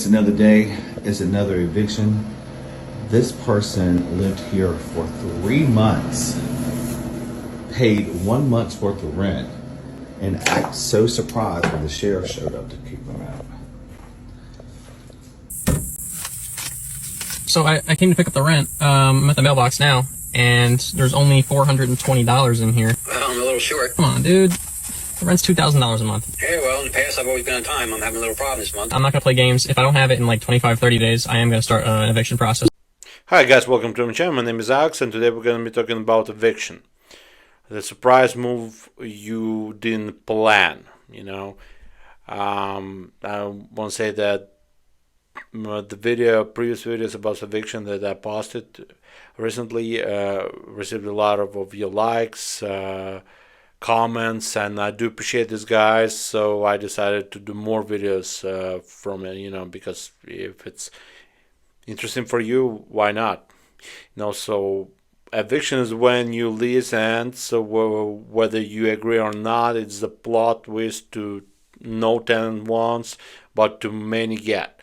another day. It's another eviction. This person lived here for 3 months, paid 1 month's worth of rent, and acted so surprised when the sheriff showed up to kick them out. So I came to pick up the rent. I'm at the mailbox now, and there's only $420 in here. Well, I'm a little short. Come on, dude. The rent's $2,000 a month. Hey, well, in the past, I've always been on time. I'm having a little problem this month. I'm not going to play games. If I don't have it in like 25, 30 days, I am going to start an eviction process. Hi guys, welcome to my channel. My name is Alex, and today we're going to be talking about eviction. The surprise move you didn't plan, you know. I want to say that the previous videos about eviction that I posted recently received a lot of your likes, comments, and I do appreciate this, guys. So I decided to do more videos from it, you know, because if it's interesting for you, why not? You know, so eviction is when you lease ends, so whether you agree or not, it's the plot twist to no tenant wants, but too many get.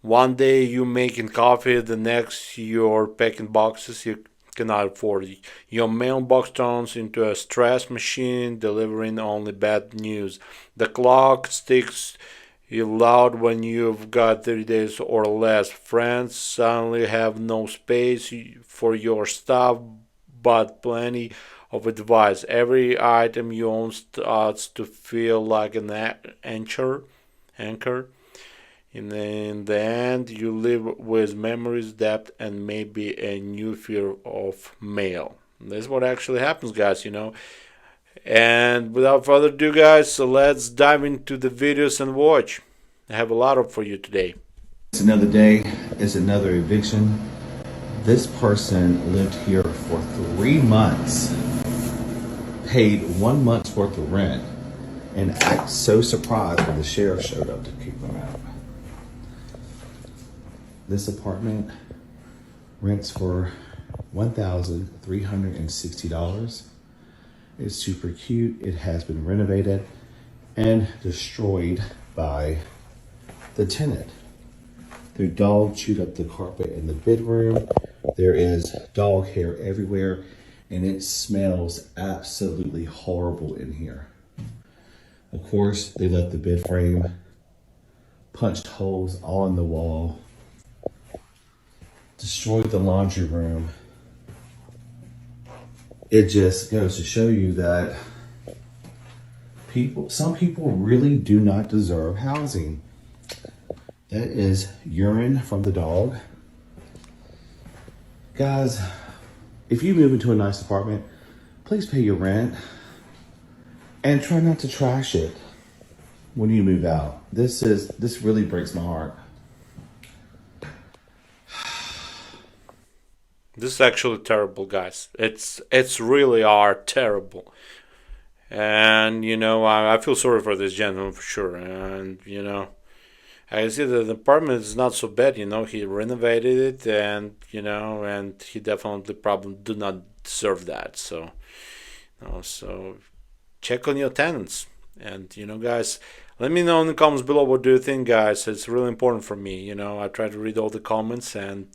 One day you making coffee, the next you're packing boxes you cannot afford. Your mailbox turns into a stress machine, delivering only bad news. The clock ticks loud when you've got 30 days or less. Friends suddenly have no space for your stuff, but plenty of advice. Every item you own starts to feel like an anchor. In the end, you live with memories, debt, and maybe a new fear of mail. This is what actually happens, guys, you know. And without further ado, guys, so let's dive into the videos and watch. I have a lot of for you today. It's another day. It's another eviction. This person lived here for 3 months, paid 1 month's worth of rent, and acted so surprised when the sheriff showed up to kick them out. This apartment rents for $1,360. It's super cute. It has been renovated and destroyed by the tenant. Their dog chewed up the carpet in the bedroom. There is dog hair everywhere, and it smells absolutely horrible in here. Of course, they left the bed frame, punched holes all in the wall, destroyed the laundry room. It just goes to show you that some people really do not deserve housing. That is urine from the dog. Guys, if you move into a nice apartment, please pay your rent and try not to trash it when you move out. This really breaks my heart. This is actually terrible, guys. It's really are terrible. And, you know, I feel sorry for this gentleman for sure. And, you know, I see that the apartment is not so bad, you know. He renovated it, and, you know, and he definitely probably do not deserve that. So, you know, so check on your tenants. And, you know, guys, let me know in the comments below what do you think, guys. It's really important for me, you know. I try to read all the comments, and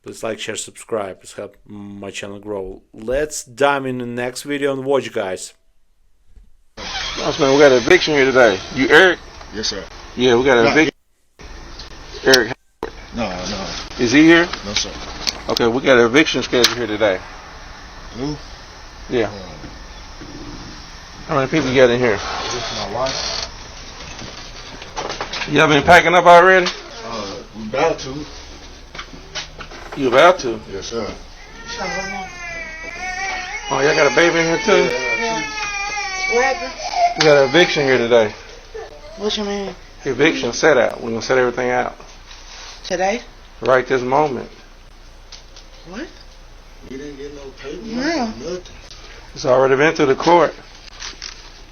please like, share, subscribe. It's help my channel grow. Let's dive in the next video and watch, guys. Boss man, we got an eviction here today. You Eric? Yes, sir. Yeah, we got an eviction. Eric? No. Is he here? No, sir. Okay, we got an eviction schedule here today. Who? Yeah. How many people you got in here? Just my wife. Y'all been packing up already? We about to. You about to? Yes, sir. Oh, y'all got a baby in here too? Yeah. What happened? We got an eviction here today. What you mean? Eviction set out. We're gonna set everything out. Today? Right this moment. What? We didn't get no paper. No. Nothing. It's already been through the court.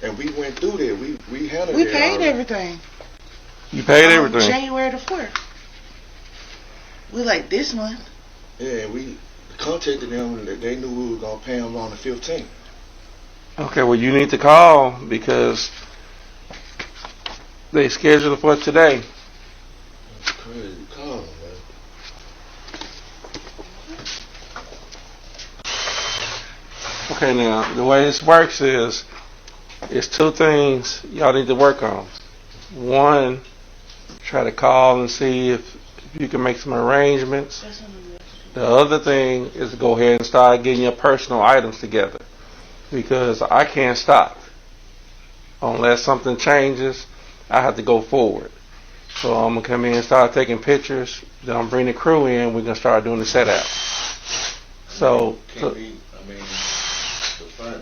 And we went through there. We handled We it paid already. everything. You paid everything. January the 4th. We like this month. Yeah, we contacted them, and they knew we were going to pay them on the 15th. Okay, well you need to call because they scheduled it for today. Crazy. Call him, man. Okay, now the way this works is, it's two things y'all need to work on. One, try to call and see if you can make some arrangements. The other thing is to go ahead and start getting your personal items together, because I can't stop. Unless something changes, I have to go forward. So I'm going to come in and start taking pictures. Then I'm bringing the crew in. We're going to start doing the setup. So, Can't be, I mean,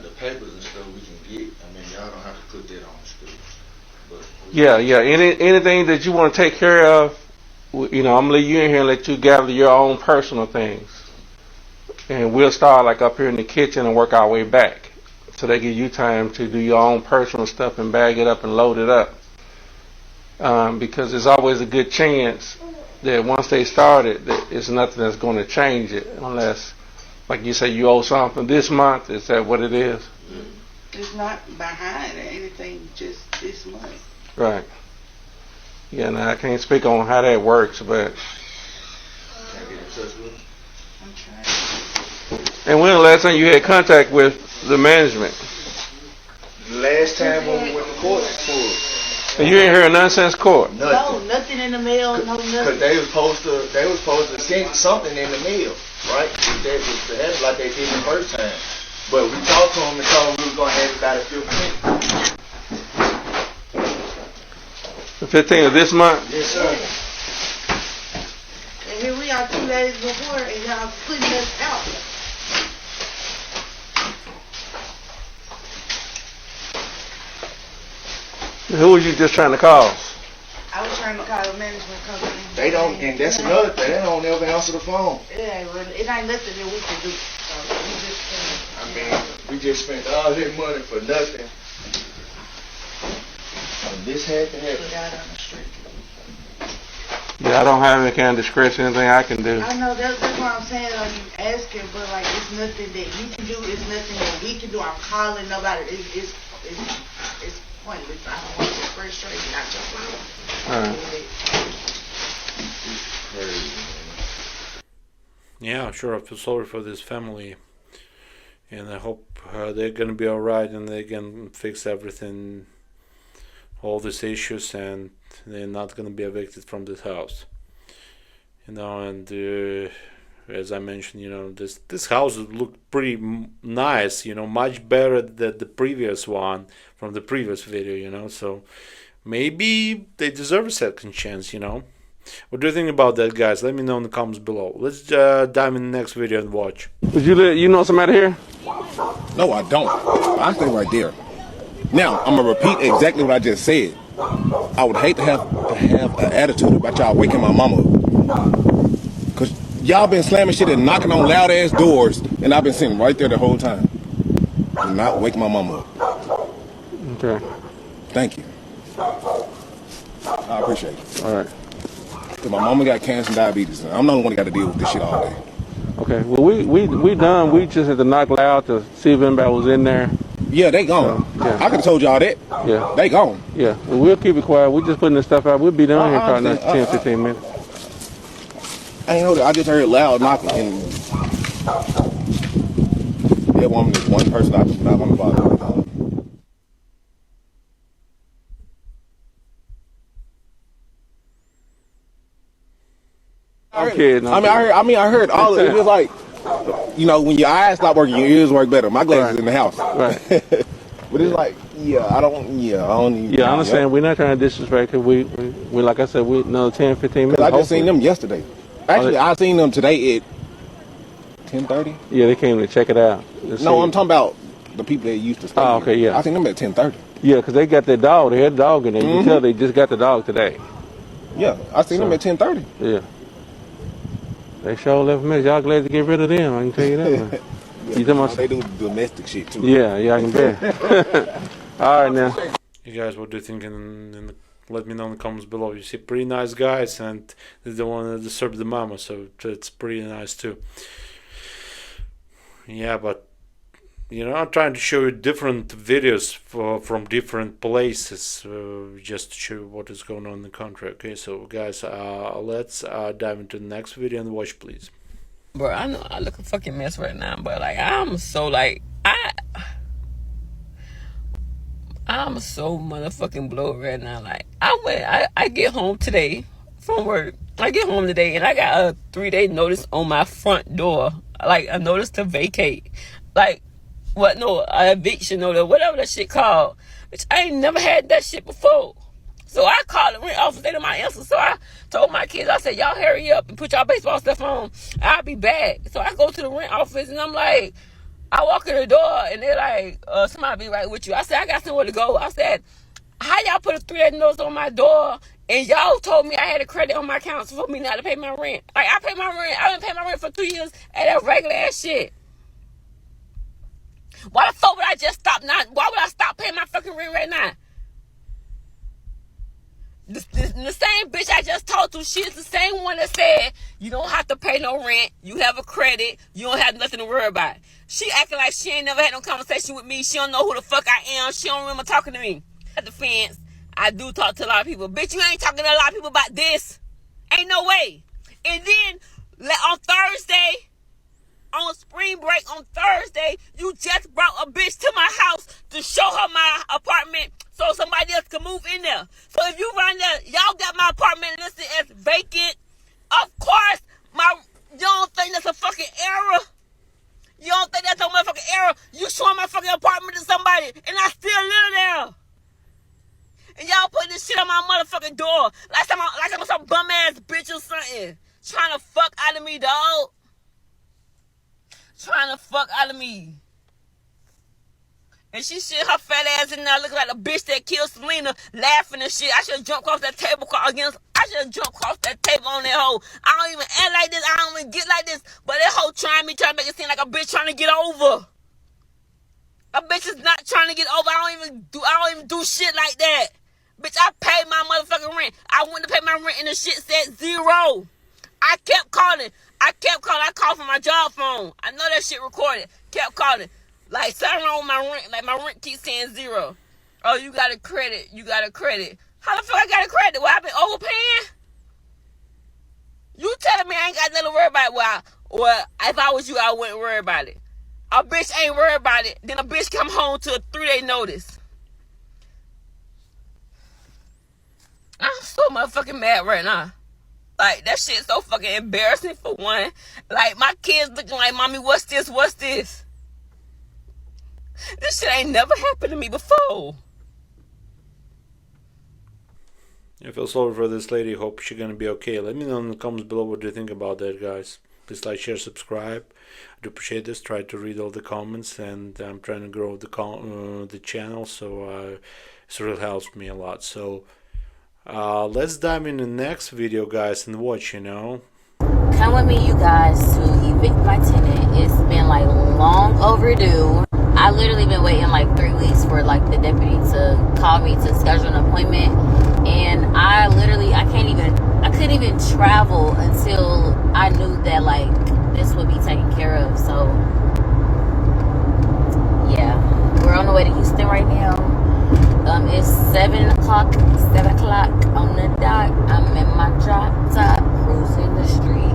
the papers and stuff we can get. I mean, y'all don't have to put that on the school. But yeah. Anything that you want to take care of, you know, I'm going to leave you in here and let you gather your own personal things. And we'll start like up here in the kitchen and work our way back. So they give you time to do your own personal stuff and bag it up and load it up. Because there's always a good chance that once they start it, that it's nothing that's going to change it, unless, like you say, you owe something this month. Is that what it is? It's not behind or anything, just this month. Right. Yeah, now I can't speak on how that works, but. can't get in touch with them. I'm trying. And when the last time you had contact with the management? Last time when we went to court for it. And you ain't heard none since court? No, nothing in the mail, no Because nothing. they was supposed to send something in the mail, right? That was to have like they did the first time. But we talked to them and told them we was going to have it by the 15th. The 15th of this month? Yes, sir. And here we are 2 days before, and y'all putting us out. Who was you just trying to call? I was trying to call the management company. They don't, and that's another thing. They don't ever answer the phone. It ain't nothing that we can do. We just I mean, we just spent all that money for nothing. And this had to put happen. out on the street. Yeah, I don't have any kind of discretion, anything I can do. I know that's what I'm saying. I'm asking, but like it's nothing that you can do. It's nothing that we can do. I'm calling nobody. It's pointless. I don't want to frustrate you out your phone. Alright. Yeah, sure. I feel sorry for this family, and I hope they're gonna be all right and they can fix everything, all these issues, and they're not gonna be evicted from this house. You know, and as I mentioned, you know, this house looked pretty nice. You know, much better than the previous one from the previous video. You know, so maybe they deserve a second chance. You know. What do you think about that, guys? Let me know in the comments below. Let's dive in the next video and watch. Would you know somebody here? No, I don't. I stay right there. Now, I'm going to repeat exactly what I just said. I would hate to have an attitude about y'all waking my mama up. Because y'all been slamming shit and knocking on loud ass doors, and I've been sitting right there the whole time. Do not wake my mama up. Okay. Thank you. I appreciate it. All right. Because my mama got cancer and diabetes, and I'm the only one that got to deal with this shit all day. Okay. Well, we done. We just had to knock loud to see if anybody was in there. Yeah, they gone. Yeah. I could have told y'all that. Yeah. They gone. Yeah. Well, we'll keep it quiet. We're just putting this stuff out. We'll be down here probably next 10, 15 minutes. I ain't know that. I just heard loud knocking, and that woman is one person I'm not going to bother with. I'm kidding. I heard all of it. It was like, you know, when your eyes stop working, your ears work better. My glasses Right. in the house. Right. But it's like, I don't even. Yeah, I understand. We're not trying to disrespect it. We like I said, we another 10, 15 minutes. I just seen them yesterday. Actually, I seen them today at 10:30. Yeah, they came to check it out. No, I'm talking about the people that used to stay. Oh, okay, here. yeah. I seen them at 10:30. Yeah, because they got their dog. They had a dog in there. You can tell they just got the dog today. Yeah, I seen them at 10:30. Yeah. They sure left a mess. Y'all glad to get rid of them, I can tell you that, man. You talking about- They do domestic shit too. Yeah, I can bet. All right, now. You guys, what do you think? Let me know in the comments below. You see, pretty nice guys, and they don't want to disturb the mama, so it's pretty nice too. Yeah, but I'm trying to show you different videos from different places, just to show you what is going on in the country. Okay, so guys, let's dive into the next video and watch, please. Bro, I know I look a fucking mess right now, but like I'm so motherfucking blowed right now. Like I get home today from work. I get home today and I got a 3-day notice on my front door. Like a notice to vacate. Like what? No, an eviction or whatever that shit called. Which I ain't never had that shit before. So I called the rent office. They didn't my answer. So I told my kids, I said, y'all hurry up and put y'all baseball stuff on. I'll be back. So I go to the rent office and I'm like, I walk in the door and they're like, somebody be right with you. I said, I got somewhere to go. I said, how y'all put a 3-day notice on my door and y'all told me I had a credit on my account for me not to pay my rent? Like I pay my rent. I didn't pay my rent for 2 years and that regular ass shit. Why the fuck would I just stop now? Why would I stop paying my fucking rent right now? The same bitch I just talked to, she is the same one that said, you don't have to pay no rent, you have a credit, you don't have nothing to worry about. She acting like she ain't never had no conversation with me, she don't know who the fuck I am, she don't remember talking to me. At the fence, I do talk to a lot of people. Bitch, you ain't talking to a lot of people about this. Ain't no way. And then, on Thursday, on spring break on Thursday, you just brought a bitch to my house to show her my apartment so somebody else can move in there. So if you run there, y'all got my apartment listed as vacant. Of course, you don't think that's a fucking error? You don't think that's a motherfucking error? You showing my fucking apartment to somebody and I still live there. And y'all putting this shit on my motherfucking door. Like I'm some bum ass bitch or something. Trying to fuck out of me, dog. Trying to fuck out of me. And she shit her fat ass in there looking like a bitch that killed Selena, laughing and shit. I should have jumped across that table I should have jumped across that table on that hoe. I don't even act like this. I don't even get like this. But that hoe trying to make it seem like a bitch trying to get over. A bitch is not trying to get over. I don't even do shit like that. Bitch, I paid my motherfucking rent. I went to pay my rent and the shit said 0. I kept calling. I called from my job phone. I know that shit recorded. Kept calling. Like, something wrong with my rent. Like, my rent keeps saying 0. Oh, you got a credit. You got a credit. How the fuck I got a credit? Well, I been overpaying? You telling me I ain't got nothing to worry about? Well, if I was you, I wouldn't worry about it. A bitch ain't worried about it. Then a bitch come home to a 3-day notice. I'm so motherfucking mad right now. Like, that shit's so fucking embarrassing for one. Like, my kids looking like, mommy, what's this? What's this? This shit ain't never happened to me before. I feel sorry for this lady. Hope she's gonna be okay. Let me know in the comments below what you think about that, guys. Please like, share, subscribe. I do appreciate this. Try to read all the comments, and I'm trying to grow the channel, so it really helps me a lot. So let's dive in the next video, guys, and watch. Come with me, you guys, to evict my tenant. It's been like long overdue. I literally been waiting like 3 weeks for like the deputy to call me to schedule an appointment, and I couldn't even travel until I knew that like this would be taken care of. So yeah, we're on the way to Houston right now. It's 7 o'clock on the dot. I'm in my drop top, cruising the street.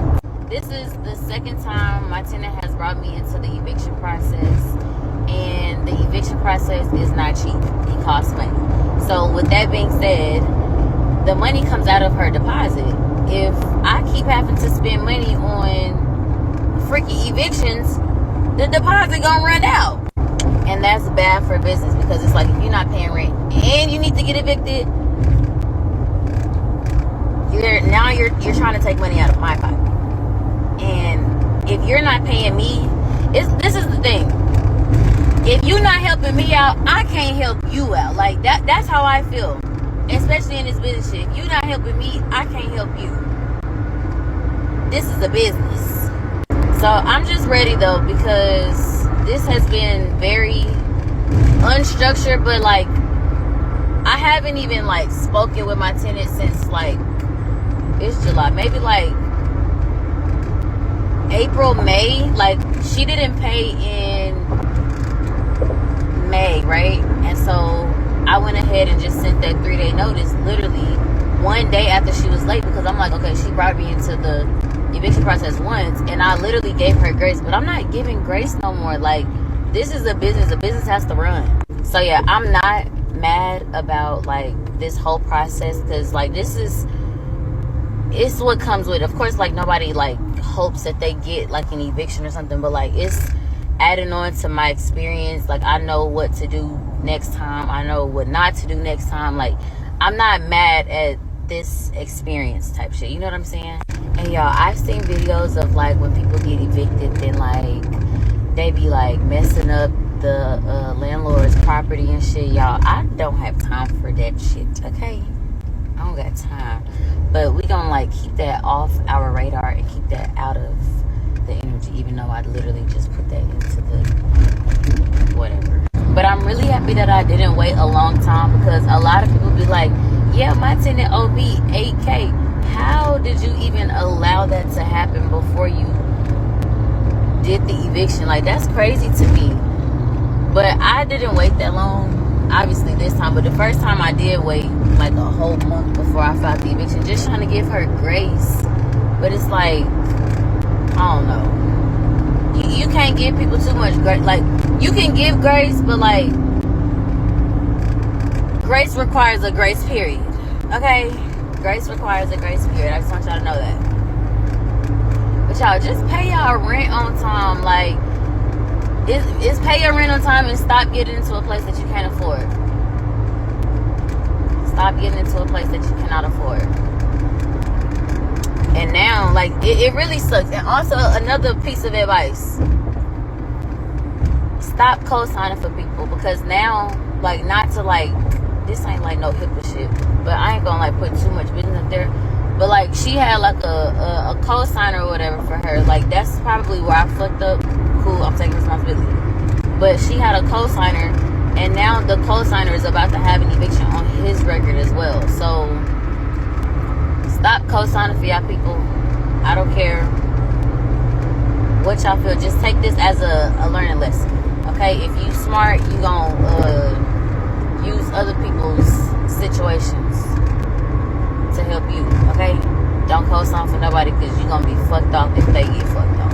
This is the second time my tenant has brought me into the eviction process, and the eviction process is not cheap. It costs money. So with that being said, the money comes out of her deposit. If I keep having to spend money on freaky evictions, the deposit gonna run out. And that's bad for business, because it's like, if you're not paying rent and you need to get evicted, you're trying to take money out of my pocket. And if you're not paying me, this is the thing. If you're not helping me out, I can't help you out. Like that's how I feel. Especially in this business shit. If you're not helping me, I can't help you. This is a business. So I'm just ready though, because this has been very unstructured, but like I haven't even like spoken with my tenant since like, it's July, maybe like April, May. Like she didn't pay in May, right? And so I went ahead and just sent that 3-day notice literally one day after she was late, because I'm like, okay, she brought me into the eviction process once, and I literally gave her grace, but I'm not giving grace no more. Like, this is a business has to run. So yeah, I'm not mad about like this whole process, because like it's what comes with it. Of course, like nobody like hopes that they get like an eviction or something, but like it's adding on to my experience. Like, I know what to do next time, I know what not to do next time. Like, I'm not mad at this experience type shit, you know what I'm saying? And y'all, I've seen videos of like when people get evicted, then like they be like messing up the landlord's property and shit. Y'all, I don't have time for that shit, okay? I don't got time. But we gonna like keep that off our radar and keep that out of the energy, even though I literally just put that into the whatever. But I'm really happy that I didn't wait a long time, because a lot of people be like, yeah, my tenant OB 8K. How did you even allow that to happen before you did the eviction? Like, that's crazy to me. But I didn't wait that long, obviously this time. But the first time I did wait like a whole month before I filed the eviction, just trying to give her grace. But it's like, I don't know. You can't give people too much grace. Like, you can give grace, but like, grace requires a grace period. Okay? Grace requires a grace period. I just want y'all to know that. But y'all, just pay y'all rent on time. Like, it's pay your rent on time and stop getting into a place that you can't afford. Stop getting into a place that you cannot afford. And now, like, it really sucks. And also, another piece of advice. Stop co-signing for people, because now, like, not to, like, this ain't, like, no HIPAA shit, but I ain't gonna, like, put too much business up there. But, like, she had, like, a co-signer or whatever for her. Like, that's probably where I fucked up. Cool, I'm taking responsibility. But she had a co-signer, and now the co-signer is about to have an eviction on his record as well. So, stop co-signing for y'all people. I don't care what y'all feel. Just take this as a learning lesson. Okay? If you smart, you gonna use other people's situations to help you. Okay? Don't co-sign for nobody, because you're gonna be fucked off if they get fucked off.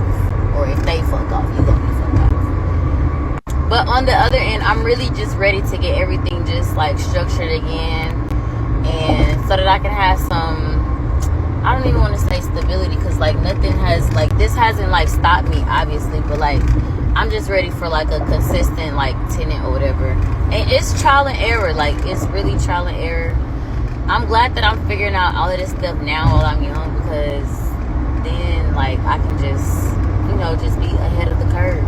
Or if they fuck off, you gonna be fucked off. But on the other end, I'm really just ready to get everything just like structured again, and so that I can have some, I don't even want to say stability, because like nothing has, like, this hasn't like stopped me obviously, but like I'm just ready for like a consistent like tenant or whatever. And it's trial and error. Like, it's really trial and error. I'm glad that I'm figuring out all of this stuff now while I'm young, because then like I can just, you know, just be ahead of the curve.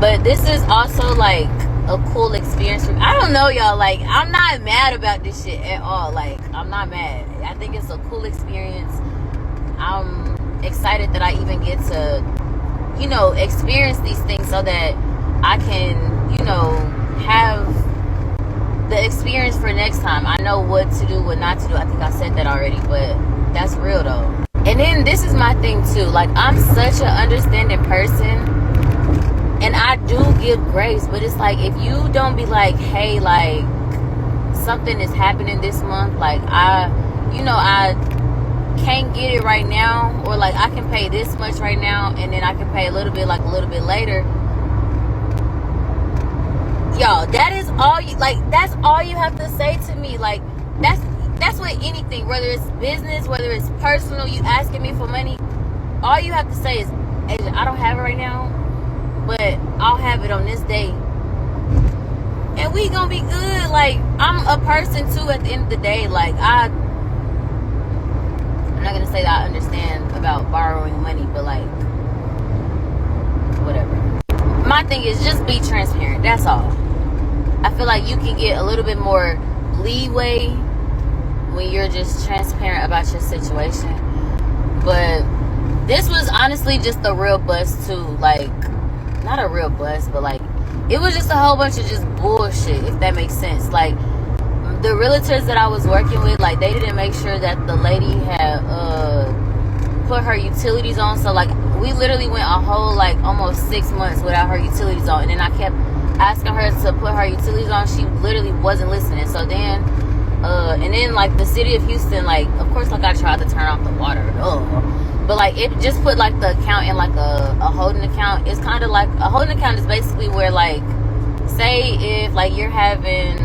But this is also like a cool experience for me. I don't know, y'all. Like, I'm not mad about this shit at all. Like, I'm not mad. I think it's a cool experience. I'm excited that I even get to, you know, experience these things so that I can, you know, have the experience for next time. I know what to do, what not to do. I think I said that already, but that's real though. And then this is my thing too. Like, I'm such an understanding person, and I do give grace, but it's like, if you don't be like, hey, like, something is happening this month, like, I can't get it right now, or like I can pay this much right now and then I can pay a little bit later. Y'all, that is all you, like, that's all you have to say to me. Like, that's with anything, whether it's business, whether it's personal, you asking me for money, all you have to say is, Asia, I don't have it right now, but I'll have it on this day, and we gonna be good. Like, I'm a person too at the end of the day. Like, I'm not gonna say that I understand about borrowing money, but like, whatever. My thing is just be transparent. That's all. I feel like you can get a little bit more leeway when you're just transparent about your situation. But this was honestly just a real bust too. Like, not a real bust, but like, it was just a whole bunch of just bullshit, if that makes sense. Like, the realtors that I was working with, like, they didn't make sure that the lady had put her utilities on. So like, we literally went a whole like almost 6 months without her utilities on, and then I kept asking her to put her utilities on, she literally wasn't listening. So then, and then like the city of Houston, like of course like I tried to turn off the water, but like it just put like the account in like a holding account. It's kind of like a holding account is basically where like, say if like you're having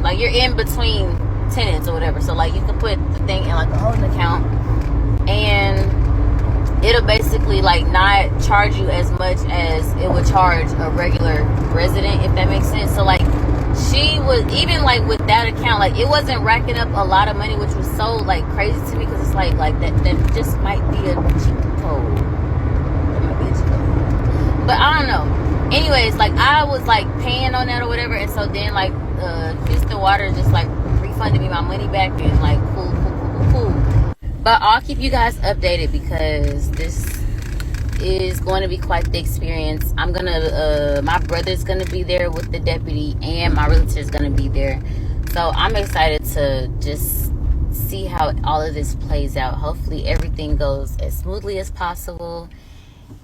like you're in between tenants or whatever, so like you can put the thing in like a holding account, and it'll basically like not charge you as much as it would charge a regular resident, if that makes sense. So like she was, even like with that account, like it wasn't racking up a lot of money, which was so like crazy to me, because it's like that just might be a cheat code. That might be a cheat code. But I don't know. Anyways, like I was like paying on that or whatever, and so then like Houston Water just like refunded me my money back, and like cool. But I'll keep you guys updated because this is going to be quite the experience. I'm gonna my brother's gonna be there with the deputy, and my realtor's gonna be there, so I'm excited to just see how all of this plays out. Hopefully everything goes as smoothly as possible,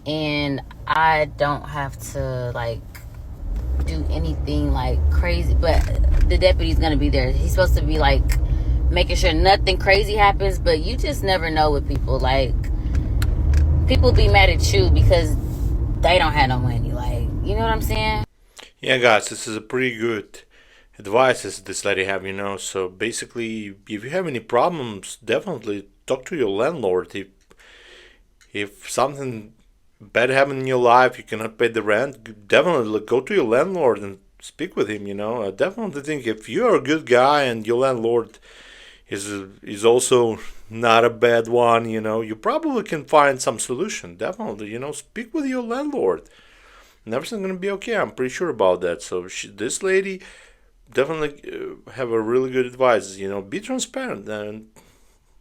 and I don't have to like do anything like crazy. But the deputy's gonna be there. He's supposed to be like making sure nothing crazy happens, but you just never know with people. Like, people be mad at you because they don't have no money. Like, you know what I'm saying? Yeah, guys, this is a pretty good advice as this lady have, So basically, if you have any problems, definitely talk to your landlord. If something bad happened in your life, you cannot pay the rent, definitely go to your landlord and speak with him, I definitely think if you're a good guy and your landlord is also not a bad one, you probably can find some solution. Definitely, speak with your landlord, and everything's gonna be okay. I'm pretty sure about that. So this lady definitely have a really good advice. Be transparent, and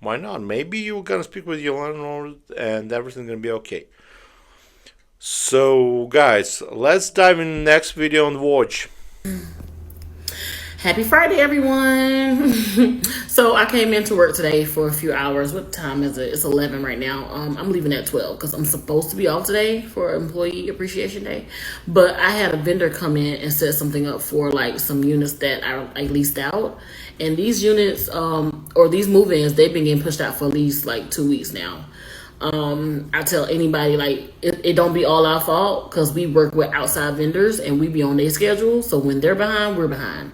why not? Maybe you're gonna speak with your landlord, and everything's gonna be okay. So, guys, let's dive in the next video and watch. Happy Friday, everyone. So I came into work today for a few hours. What time is it? It's 11 right now. I'm leaving at 12 because I'm supposed to be off today for Employee Appreciation Day. But I had a vendor come in and set something up for like some units that I leased out. And these units, or these move-ins, they've been getting pushed out for at least like 2 weeks now. I tell anybody, like, it don't be all our fault, because we work with outside vendors and we be on their schedule. So when they're behind, we're behind.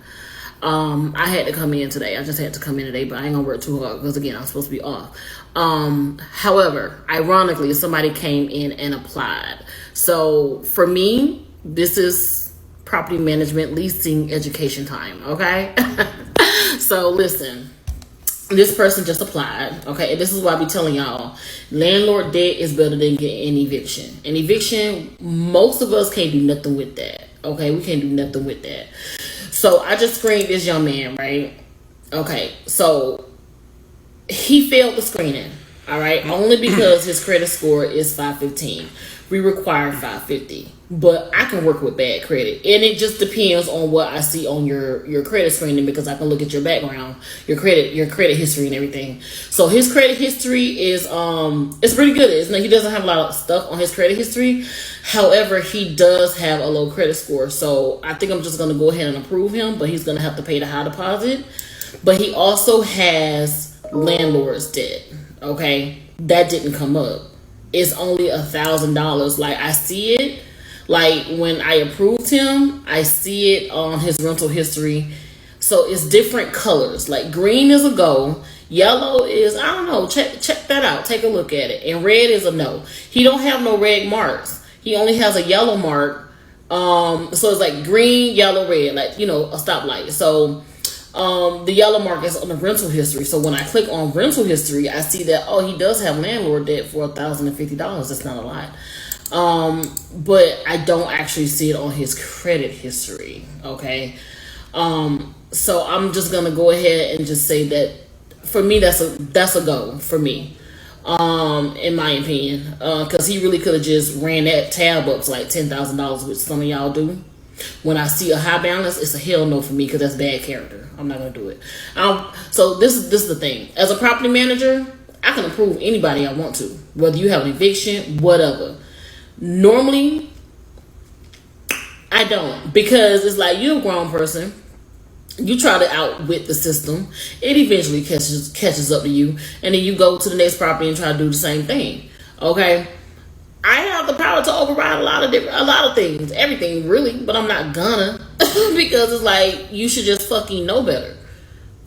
I had to come in today. I just had to come in today, but I ain't gonna work too hard because, again, I'm supposed to be off. However, ironically, somebody came in and applied. So for me, this is property management, leasing, education time, okay? So listen, this person just applied, okay? And this is why I be telling y'all, landlord debt is better than getting an eviction. An eviction, most of us can't do nothing with that, okay? We can't do nothing with that. So I just screened this young man, right? Okay, so he failed the screening, all right? Only because his credit score is 515. We require 550. But I can work with bad credit. And it just depends on what I see on your credit screening, because I can look at your background, your credit history and everything. So his credit history is it's pretty good. He doesn't have a lot of stuff on his credit history. However, he does have a low credit score. So I think I'm just gonna go ahead and approve him, but he's gonna have to pay the high deposit. But he also has landlord's debt. Okay. That didn't come up. It's only $1,000. Like, I see it. Like, when I approved him, I see it on his rental history. So it's different colors. Like, green is a go. Yellow is, I don't know. Check that out. Take a look at it. And red is a no. He don't have no red marks. He only has a yellow mark. So it's like green, yellow, red. Like, a stoplight. So the yellow mark is on the rental history. So when I click on rental history, I see that, he does have landlord debt for $1,050. That's not a lot. But I don't actually see it on his credit history. Okay. So I'm just gonna go ahead and just say that for me, that's a go for me. In my opinion, because he really could have just ran that tab up to like $10,000, which some of y'all do. When I see a high balance, it's a hell no for me, because that's bad character. I'm not gonna do it. So this is the thing. As a property manager, I can approve anybody I want to, whether you have an eviction, whatever. Normally, I don't, because it's like you're a grown person. You try to outwit the system. It eventually catches up to you, and then you go to the next property and try to do the same thing. Okay, I have the power to override a lot of things, everything really, but I'm not gonna because it's like you should just fucking know better.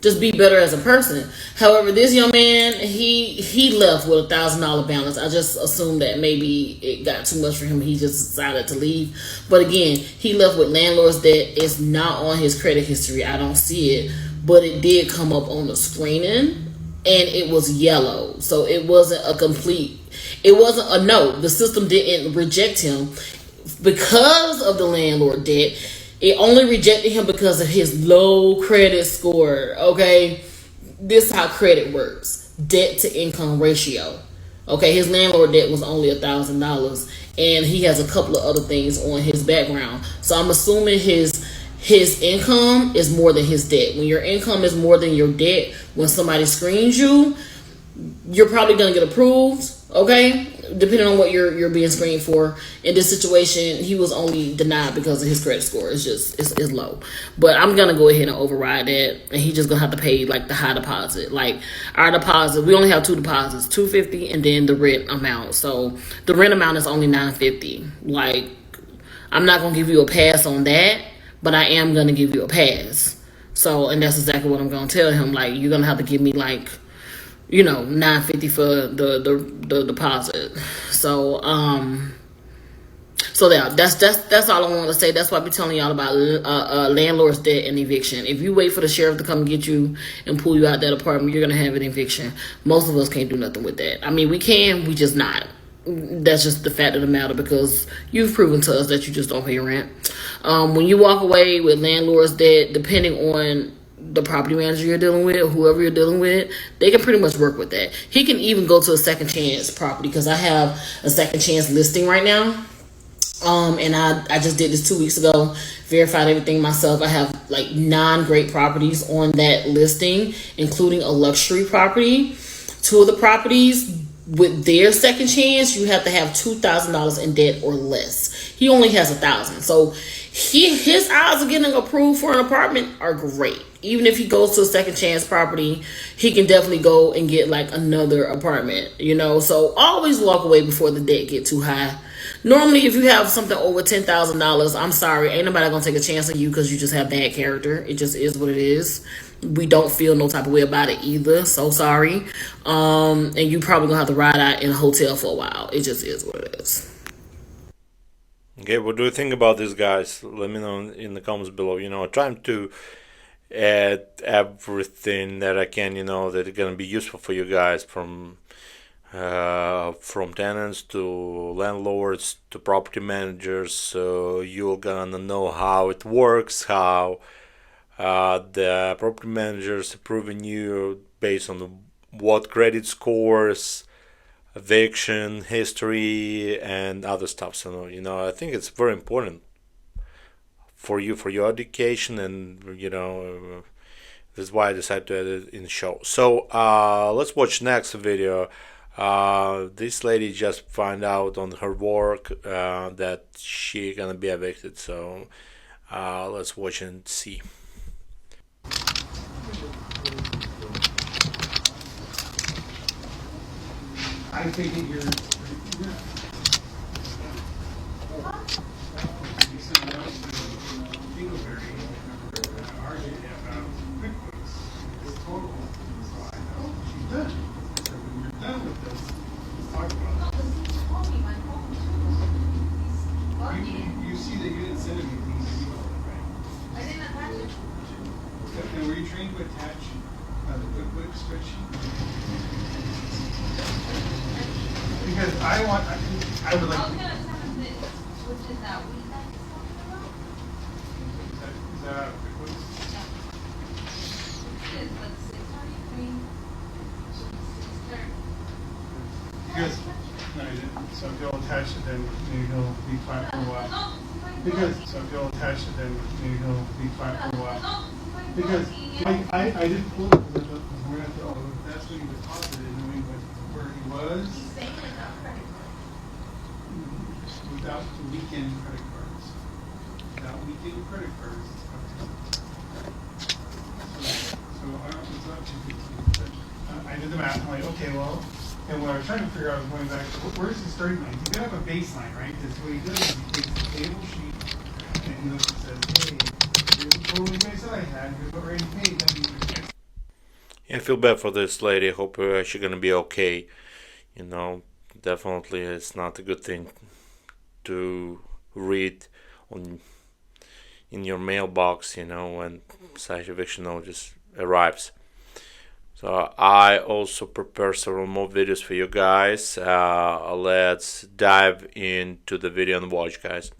Just be better as a person. However, this young man, he left with $1,000 balance. I just assumed that maybe it got too much for him. He just decided to leave. But again, he left with landlord's debt. It's not on his credit history. I don't see it, but it did come up on the screening, and it was yellow. So it wasn't a complete. It wasn't a no. The system didn't reject him because of the landlord debt. It only rejected him because of his low credit score. Okay, this is how credit works: debt to income ratio. Okay, his landlord debt was only $1,000, and he has a couple of other things on his background. So I'm assuming his income is more than his debt. When your income is more than your debt, when somebody screens you, you're probably gonna get approved. Okay, depending on what you're being screened for. In this situation, he was only denied because of his credit score. It's low. But I'm gonna go ahead and override that, and he just gonna have to pay like the high deposit. Like our deposit, we only have 2 deposits, $250, and then the rent amount. So the rent amount is only $950. Like I'm not gonna give you a pass on that, but I am gonna give you a pass. So, and that's exactly what I'm gonna tell him. Like you're gonna have to give me like, $950 for the deposit. So yeah, that's all I want to say. That's why I be telling y'all about landlord's debt and eviction. If you wait for the sheriff to come get you and pull you out that apartment, you're gonna have an eviction. Most of us can't do nothing with that. I mean, we can, we just not. That's just the fact of the matter, because you've proven to us that you just don't pay your rent. When you walk away with landlord's debt, depending on the property manager you're dealing with, whoever you're dealing with, they can pretty much work with that. He can even go to a second chance property, because I have a second chance listing right now. And I just did this 2 weeks ago, verified everything myself. I have like 9 great properties on that listing, including a luxury property. 2 of the properties, with their second chance, you have to have $2,000 in debt or less. He only has $1,000, so his odds of getting approved for an apartment are great. Even if he goes to a second chance property, he can definitely go and get like another apartment. So always walk away before the debt get too high. Normally, if you have something over $10,000, I'm sorry, ain't nobody gonna take a chance on you because you just have bad character. It just is what it is. We don't feel no type of way about it either. So sorry. And you probably gonna have to ride out in a hotel for a while. It just is what it is. Okay, what do you think about this, guys? Let me know in the comments below. I'm trying to add everything that I can, that is gonna be useful for you guys, from tenants to landlords to property managers, so you're gonna know how it works, how the property managers approving you based on what credit scores, eviction history, and other stuff. So I think it's very important for you, for your education, and that's why I decided to add it in the show. So let's watch next video. This lady just found out on her work that she gonna be evicted. So let's watch and see. I figured you're you see that you didn't send anything, right? I didn't attach it. And were you trained to attach the QuickBooks spreadsheet? Because I would like to. Which is that week that you're talking about? Is that QuickBooks? It is, but 6:30. Because no, you didn't. So if you'll attach it, then maybe he'll be fine for a while. Because so if you'll attach it, then maybe he'll be fine for a while. Because I did pull it because we're at the that's when he deposited, knowing where he was. Without the weekend credit cards. without me getting credit cards and stuff too. So I don't know, it's not 215. But I did the math. I'm like, okay, well, and what I was trying to figure out was going back to where's the starting line? You gotta have a baseline, right? Because what he does is he takes the table sheet and he looks and says, hey, here's the total you guys said I had. Here's what already paid. That means there's X. Yeah, I feel bad for this lady. Hope she's gonna be okay. You know, definitely it's not a good thing to read on in your mailbox, you know, when such eviction notice arrives. So I also prepare several more videos for you guys. Let's dive into the video and watch, guys.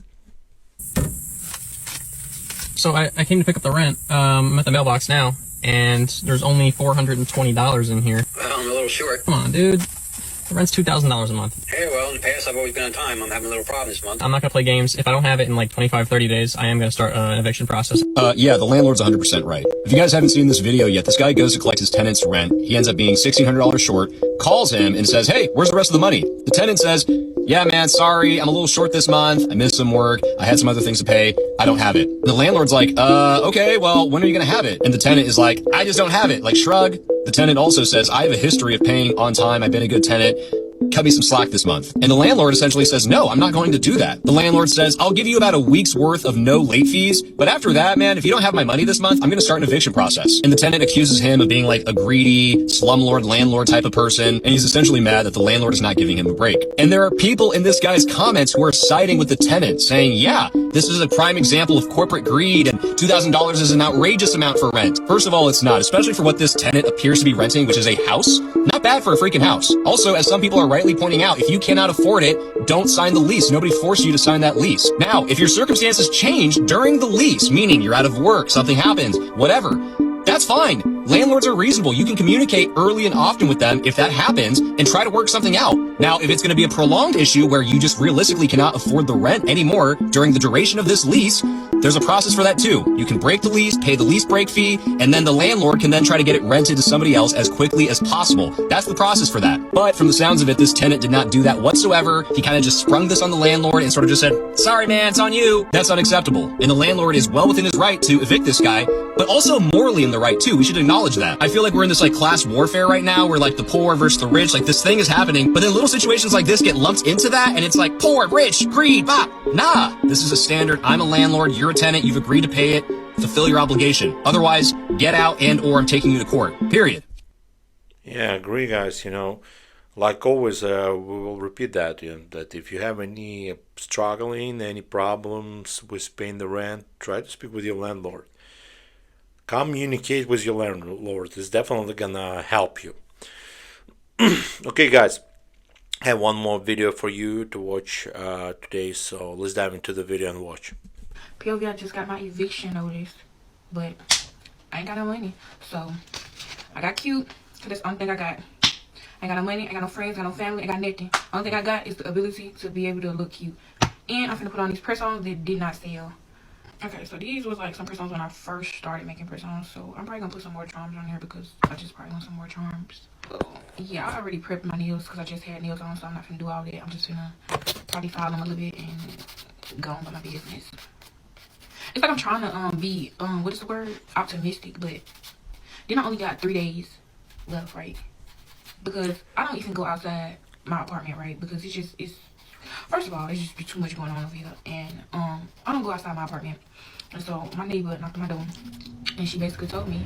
So I came to pick up the rent. I'm at the mailbox now, and there's only $420 in here. Well, I'm a little short. Come on, dude. The rent's $2,000 a month. Hey, well, in the past, I've always been on time. I'm having a little problem this month. I'm not going to play games. If I don't have it in like 25, 30 days, I am going to start an eviction process. Yeah, the landlord's 100% right. If you guys haven't seen this video yet, this guy goes to collect his tenant's rent. He ends up being $1,600 short, calls him and says, hey, where's the rest of the money? The tenant says, yeah, man, sorry, I'm a little short this month. I missed some work. I had some other things to pay. I don't have it. The landlord's like, okay, well, when are you going to have it? And the tenant is like, I just don't have it. Like, shrug. The tenant also says, I have a history of paying on time. I've been a good tenant. Cut me some slack this month. And the landlord essentially says, no, I'm not going to do that. The landlord says, I'll give you about a week's worth of no late fees. But after that, man, if you don't have my money this month, I'm going to start an eviction process. And the tenant accuses him of being like a greedy slumlord landlord type of person. And he's essentially mad that the landlord is not giving him a break. And there are people in this guy's comments who are siding with the tenant saying, yeah, this is a prime example of corporate greed and $2,000 is an outrageous amount for rent. First of all, it's not, especially for what this tenant appears to be renting, which is a house. Not bad for a freaking house. Also, as some people are rightly pointing out, if you cannot afford it, don't sign the lease. Nobody forced you to sign that lease. Now, if your circumstances change during the lease, meaning you're out of work, something happens, whatever, that's fine. Landlords are reasonable. You can communicate early and often with them if that happens and try to work something out. Now, if it's going to be a prolonged issue where you just realistically cannot afford the rent anymore during the duration of this lease, there's a process for that too. You can break the lease, pay the lease break fee, and then the landlord can then try to get it rented to somebody else as quickly as possible. That's the process for that. But from the sounds of it, this tenant did not do that whatsoever. He kind of just sprung this on the landlord and sort of just said, sorry man, it's on you. That's unacceptable. And the landlord is well within his right to evict this guy, but also morally in the right too. We should acknowledge that. I feel like we're in this like class warfare right now where like the poor versus the rich, like this thing is happening, but then little situations like this get lumped into that and it's like poor, rich, greed, bop. Nah, this is a standard. I'm a landlord, you're a tenant, you've agreed to pay it, fulfill your obligation. Otherwise, get out and or I'm taking you to court. Period. Yeah, I agree, guys. You know, like always, we will repeat that, you know, that if you have any struggling, any problems with paying the rent, try to speak with your landlord. Communicate with your landlord. It's definitely gonna help you. Okay, guys, I have one more video for you to watch today, so let's dive into the video and watch. POV, I just got my eviction notice, but I ain't got no money. So I got cute, because that's the only thing I got. I ain't got no money, I ain't got no friends, I got no family, I got nothing. Only thing I got is the ability to be able to look cute. And I'm finna put on these press-ons that did not sell. Okay, so these was like some press-ons when I first started making press-ons. So I'm probably gonna put some more charms on here because I just probably want some more charms. Yeah, I already prepped my nails because I just had nails on, so I'm not gonna do all that. I'm just gonna probably file them a little bit and go on with my business. It's like I'm trying to be what is the word? Optimistic, but then I only got 3 days left, right? Because I don't even go outside my apartment, right? Because it's first of all, there's just too much going on over here, and I don't go outside my apartment. And so my neighbor knocked on my door, and she basically told me,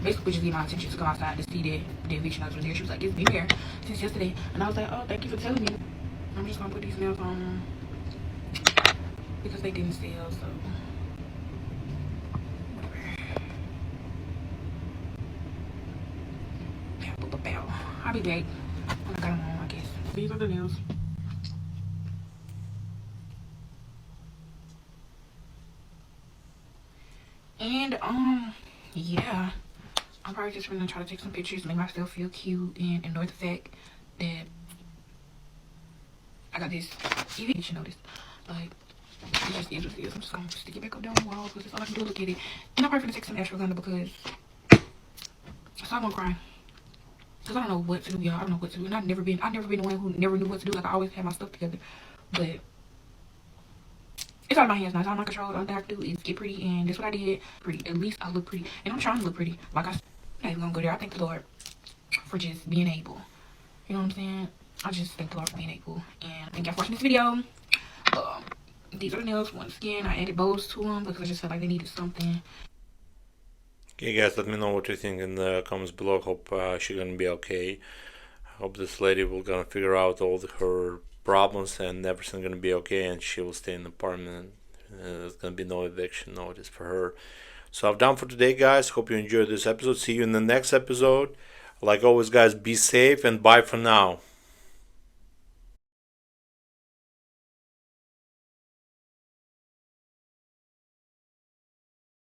basically just gave my attention to go outside to see that the eviction notice was there. She was like, it's been here since yesterday, and I was like, oh, thank you for telling me. I'm just gonna put these nails on because they didn't sell, so. I'll be back when I got them on, I guess. These are the nails. And yeah, I'm probably just gonna try to take some pictures, make myself feel cute, and ignore the fact that I got this eviction notice. Like, it just is what it is. I'm just gonna stick it back up down the wall because that's all I can do. Look at it. And I'm probably gonna take some ashwagandha because so I'm gonna cry. Cause I don't know what to do, y'all. I don't know what to do. And I've never been the one who never knew what to do. Like, I always had my stuff together. But it's out of my hands now. It's out of my control. The only thing I can do is get pretty, and that's what I did. Pretty. At least I look pretty, and I'm trying to look pretty. Like I'm not even gonna go there. I thank the Lord for just being able. You know what I'm saying? I just thank the Lord for being able. And thank y'all for watching this video. These are the nails. Once again, I added bows to them because I just felt like they needed something. Okay, guys, let me know what you think in the comments below. Hope she's gonna be okay. I hope this lady will gonna figure out all her problems and everything gonna be okay, and she will stay in the apartment. There's gonna be no eviction notice for her. So I'm done for today, guys. Hope you enjoyed this episode. See you in the next episode. Like always, guys, be safe and bye for now.